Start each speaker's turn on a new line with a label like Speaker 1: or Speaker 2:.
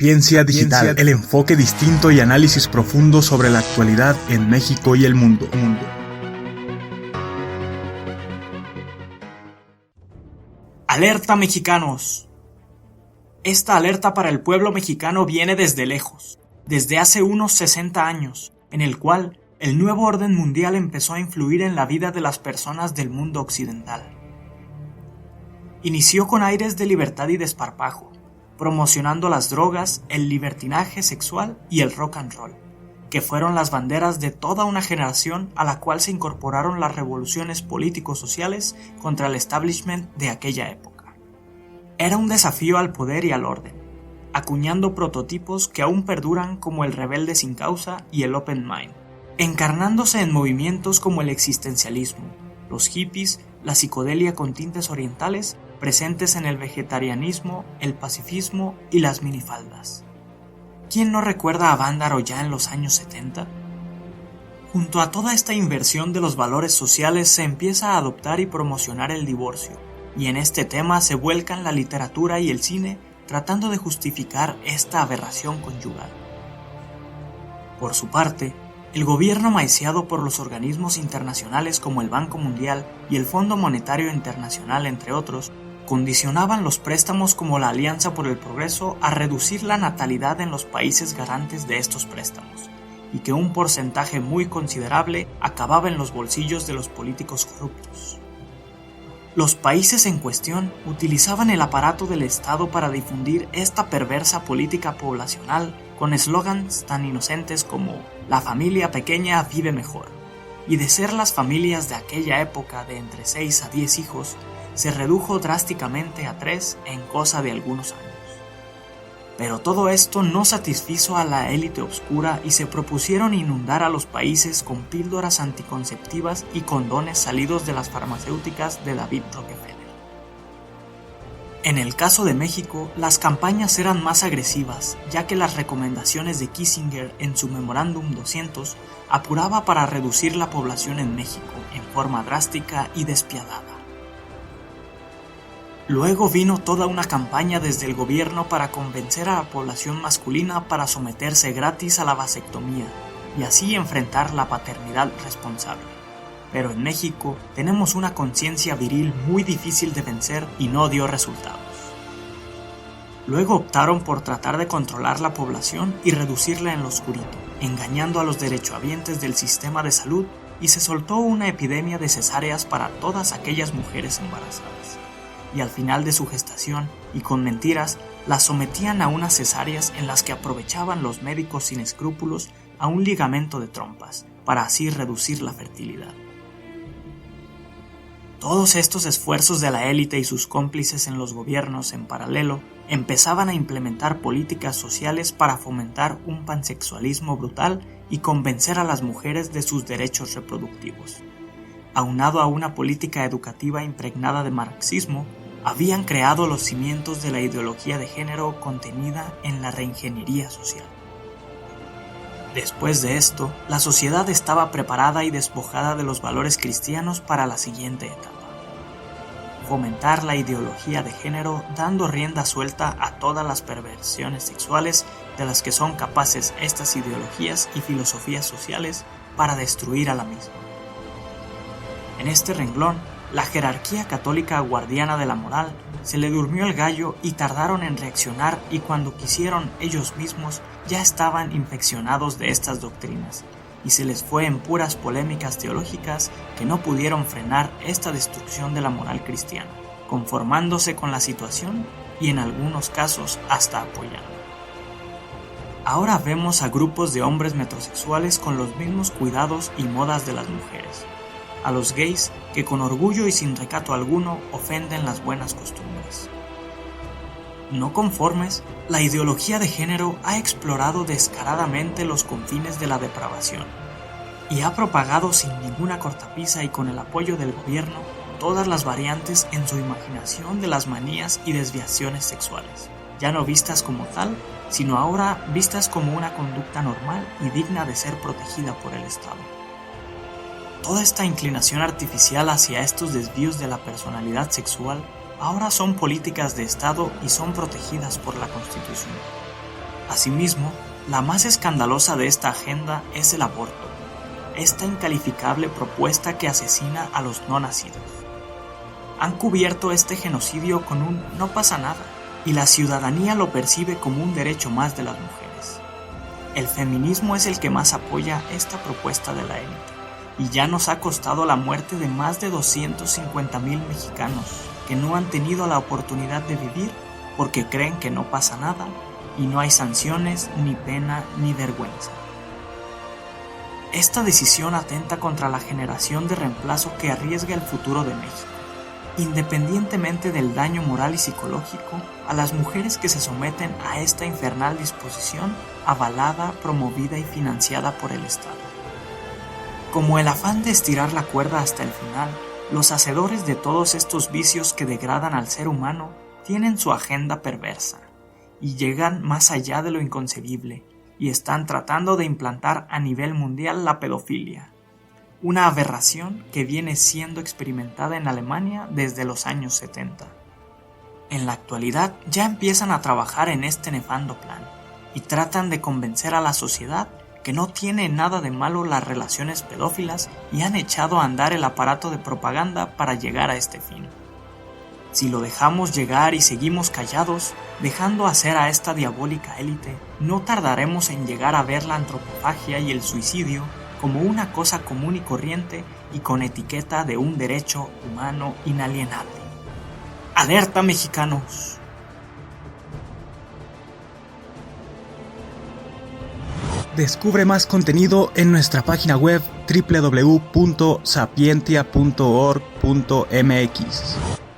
Speaker 1: Sapiencia Digital, el enfoque distinto y análisis profundo sobre la actualidad en México y el mundo.
Speaker 2: Alerta mexicanos. Esta alerta para el pueblo mexicano viene desde lejos, desde hace unos 60 años, en el cual el nuevo orden mundial empezó a influir en la vida de las personas del mundo occidental. Inició con aires de libertad y desparpajo, promocionando las drogas, el libertinaje sexual y el rock and roll, que fueron las banderas de toda una generación a la cual se incorporaron las revoluciones político-sociales contra el establishment de aquella época. Era un desafío al poder y al orden, acuñando prototipos que aún perduran como el rebelde sin causa y el open mind, encarnándose en movimientos como el existencialismo, los hippies, la psicodelia con tintes orientales, presentes en el vegetarianismo, el pacifismo y las minifaldas. ¿Quién no recuerda a Vándaro ya en los años 70? Junto a toda esta inversión de los valores sociales se empieza a adoptar y promocionar el divorcio, y en este tema se vuelcan la literatura y el cine tratando de justificar esta aberración conyugal. Por su parte, el gobierno maiciado por los organismos internacionales como el Banco Mundial y el Fondo Monetario Internacional, entre otros, condicionaban los préstamos como la Alianza por el Progreso a reducir la natalidad en los países garantes de estos préstamos, y que un porcentaje muy considerable acababa en los bolsillos de los políticos corruptos. Los países en cuestión utilizaban el aparato del Estado para difundir esta perversa política poblacional con eslogans tan inocentes como «La familia pequeña vive mejor», y de ser las familias de aquella época de entre 6 a 10 hijos, se redujo drásticamente a 3 en cosa de algunos años. Pero todo esto no satisfizo a la élite oscura y se propusieron inundar a los países con píldoras anticonceptivas y condones salidos de las farmacéuticas de David Rockefeller. En el caso de México, las campañas eran más agresivas, ya que las recomendaciones de Kissinger en su Memorándum 200 apuraba para reducir la población en México en forma drástica y despiadada. Luego vino toda una campaña desde el gobierno para convencer a la población masculina para someterse gratis a la vasectomía y así enfrentar la paternidad responsable. Pero en México tenemos una conciencia viril muy difícil de vencer y no dio resultados. Luego optaron por tratar de controlar la población y reducirla en lo oscurito, engañando a los derechohabientes del sistema de salud, y se soltó una epidemia de cesáreas para todas aquellas mujeres embarazadas. Y al final de su gestación, y con mentiras, las sometían a unas cesáreas en las que aprovechaban los médicos sin escrúpulos a un ligamento de trompas, para así reducir la fertilidad. Todos estos esfuerzos de la élite y sus cómplices en los gobiernos en paralelo empezaban a implementar políticas sociales para fomentar un pansexualismo brutal y convencer a las mujeres de sus derechos reproductivos. Aunado a una política educativa impregnada de marxismo, habían creado los cimientos de la ideología de género contenida en la reingeniería social. Después de esto, la sociedad estaba preparada y despojada de los valores cristianos para la siguiente etapa: fomentar la ideología de género dando rienda suelta a todas las perversiones sexuales de las que son capaces estas ideologías y filosofías sociales para destruir a la misma. En este renglón, la jerarquía católica guardiana de la moral se le durmió el gallo y tardaron en reaccionar, y cuando quisieron ellos mismos ya estaban infeccionados de estas doctrinas y se les fue en puras polémicas teológicas que no pudieron frenar esta destrucción de la moral cristiana, conformándose con la situación y en algunos casos hasta apoyando. Ahora vemos a grupos de hombres metrosexuales con los mismos cuidados y modas de las mujeres, a los gays que con orgullo y sin recato alguno ofenden las buenas costumbres. No conformes, la ideología de género ha explorado descaradamente los confines de la depravación y ha propagado sin ninguna cortapisa y con el apoyo del gobierno todas las variantes en su imaginación de las manías y desviaciones sexuales, ya no vistas como tal, sino ahora vistas como una conducta normal y digna de ser protegida por el Estado. Toda esta inclinación artificial hacia estos desvíos de la personalidad sexual ahora son políticas de Estado y son protegidas por la Constitución. Asimismo, la más escandalosa de esta agenda es el aborto, esta incalificable propuesta que asesina a los no nacidos. Han cubierto este genocidio con un "no pasa nada", y la ciudadanía lo percibe como un derecho más de las mujeres. El feminismo es el que más apoya esta propuesta de la élite, y ya nos ha costado la muerte de más de 250,000 mexicanos que no han tenido la oportunidad de vivir porque creen que no pasa nada y no hay sanciones, ni pena, ni vergüenza. Esta decisión atenta contra la generación de reemplazo que arriesga el futuro de México, independientemente del daño moral y psicológico a las mujeres que se someten a esta infernal disposición avalada, promovida y financiada por el Estado. Como el afán de estirar la cuerda hasta el final, los hacedores de todos estos vicios que degradan al ser humano tienen su agenda perversa y llegan más allá de lo inconcebible y están tratando de implantar a nivel mundial la pedofilia, una aberración que viene siendo experimentada en Alemania desde los años 70. En la actualidad ya empiezan a trabajar en este nefando plan y tratan de convencer a la sociedad que no tiene nada de malo las relaciones pedófilas y han echado a andar el aparato de propaganda para llegar a este fin. Si lo dejamos llegar y seguimos callados, dejando hacer a esta diabólica élite, no tardaremos en llegar a ver la antropofagia y el suicidio como una cosa común y corriente y con etiqueta de un derecho humano inalienable. ¡Alerta, mexicanos!
Speaker 1: Descubre más contenido en nuestra página web www.sapientia.org.mx.